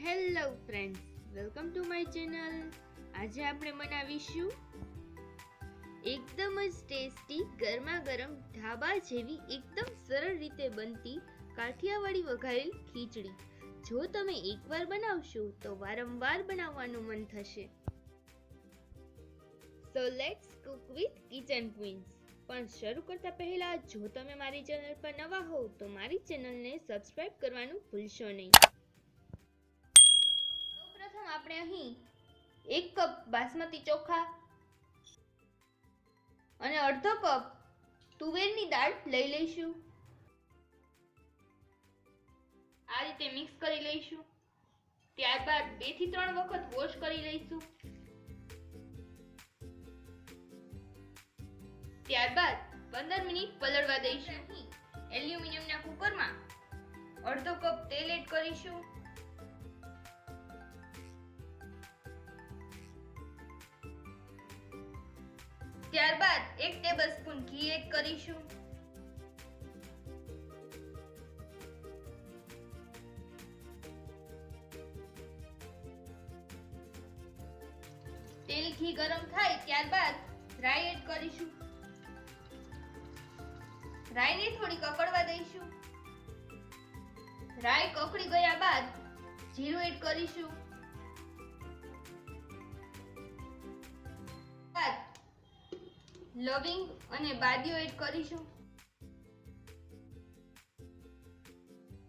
Hello friends, welcome to my channel. આજે આપણે બનાવીશું એકદમ જ ટેસ્ટી ગરમા ગરમ ઢાબા જેવી એકદમ સરળ રીતે બનતી કાઠિયાવાડી વઘારેલ ખીચડી. જો તમે એકવાર બનાવશો તો વારંવાર બનાવવાનું મન થશે. So let's Cook with kitchen Queens. પણ શરૂ કરતા પહેલા જો તમે મારી ચેનલ પર નવા હો તો મારી ચેનલને સબસ્ક્રાઇબ કરવાનું ભૂલશો નહીં. સૌપ્રથમ આપણે અહીં 1 કપ બાસમતી ચોખા અને અડધો કપ તુવેરની દાળ લઈ લઈશું. આ રીતે મિક્સ કરી લઈશું. ત્યારબાદ 2 થી 3 વખત વોશ કરી લઈશું. ત્યારબાદ 15 મિનિટ પલળવા દઈશું. એલ્યુમિનિયમના કુકરમાં અડધો કપ તેલ એડ કરીશું. ત્યારબાદ 1 ટેબલસ્પૂન ઘી એડ કરીશું. તેલ ઘી ગરમ થાય ત્યારબાદ રાઈ એડ કરીશું. રાઈને થોડી કકડવા દઈશું. રાઈ કકડી ગયા બાદ જીરું એડ કરીશું. લવિંગ અને બાદીઓ એડ કરીશું.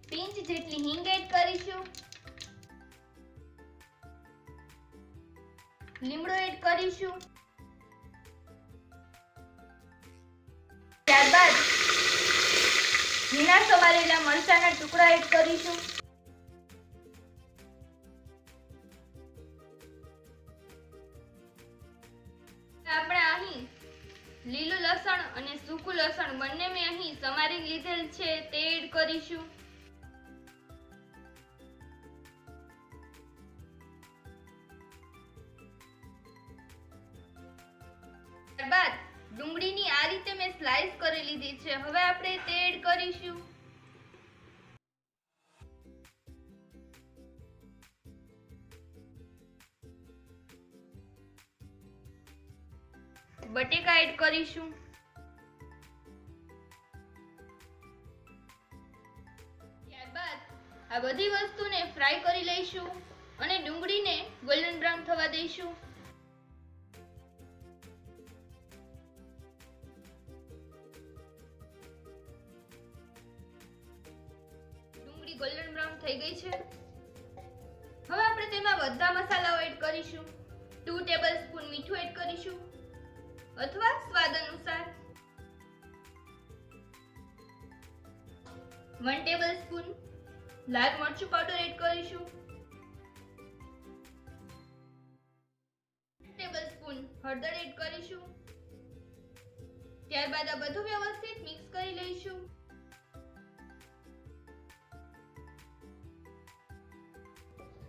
પિંચ જેટલી હિંગ એડ કરીશું. લીમડો એડ કરીશું. ત્યારબાદ ઝીણા સમારેલા મરચાના ટુકડા એડ કરીશું. આપણે અહીં લીલું લસણ અને સૂકું લસણ બંને મેં અહીં સમારી લીધેલ છે તે એડ કરીશું. ત્યારબાદ ડુંગળીની આ રીતે મેં સ્લાઈસ કરી લીધી છે. હવે આપણે તે એડ કરીશું. બટેકા એડ કરીશું. ત્યારબાદ આ બધી વસ્તુને ફ્રાય કરી લઈશું અને ડુંગળીને ગોલ્ડન બ્રાઉન થવા દઈશું. ડુંગળી ગોલ્ડન બ્રાઉન થઈ ગઈ છે. હવે આપણે તેમાં બધા મસાલાઓ એડ કરીશું. 2 ટેબલસ્પૂન મીઠું એડ કરીશું અથવા સ્વાદ અનુસાર. 1 ટેબલસ્પૂન લાલ મરચું પાવડર એડ કરીશું. 1 ટેબલસ્પૂન હળદર એડ કરીશું. ત્યારબાદ આ બધું વ્યવસ્થિત મિક્સ કરી લઈશું.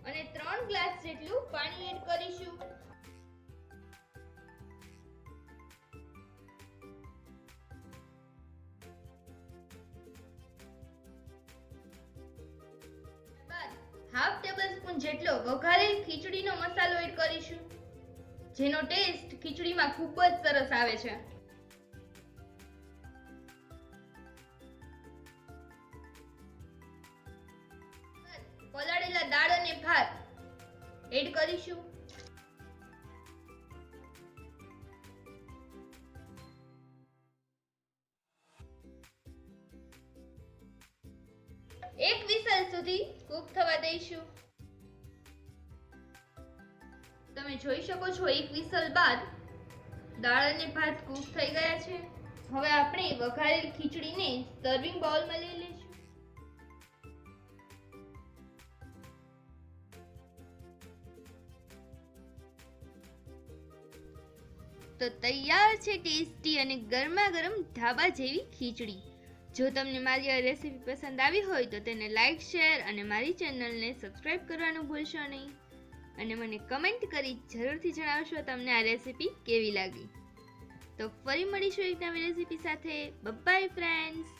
અને 3 ગ્લાસ જેટલું પાણી એડ કરીશું. હાફ ટેબલસ્પૂન જેટલો વઘારેલ ખીચડીનો મસાલો એડ કરીશું, જેનો ટેસ્ટ ખીચડીમાં ખૂબ જ સરસ આવે છે. પલાળેલા દાળ અને ભાત એડ કરીશું. એક વિસલ સુધી કૂક થવા દઈશું. તમે જોઈ શકો છો 1 વિસલ બાદ દાળ અને ભાત કૂક થઈ ગયા છે. હવે આપણે વઘારેલ ખીચડીને સર્વિંગ બાઉલમાં લઈ લઈશું. તો તૈયાર છે ટેસ્ટી અને ગરમા ગરમ ઢાબા જેવી ખીચડી. જો તમને મારી આ રેસીપી પસંદ આવી હોય તો તેને લાઈક, શેર અને મારી ચેનલને સબસ્ક્રાઇબ કરવાનું ભૂલશો નહીં. અને મને કમેન્ટ કરી જરૂરથી જણાવશો તમને આ રેસીપી કેવી લાગી. તો ફરી મળીશું એક નવી રેસીપી સાથે. By friends.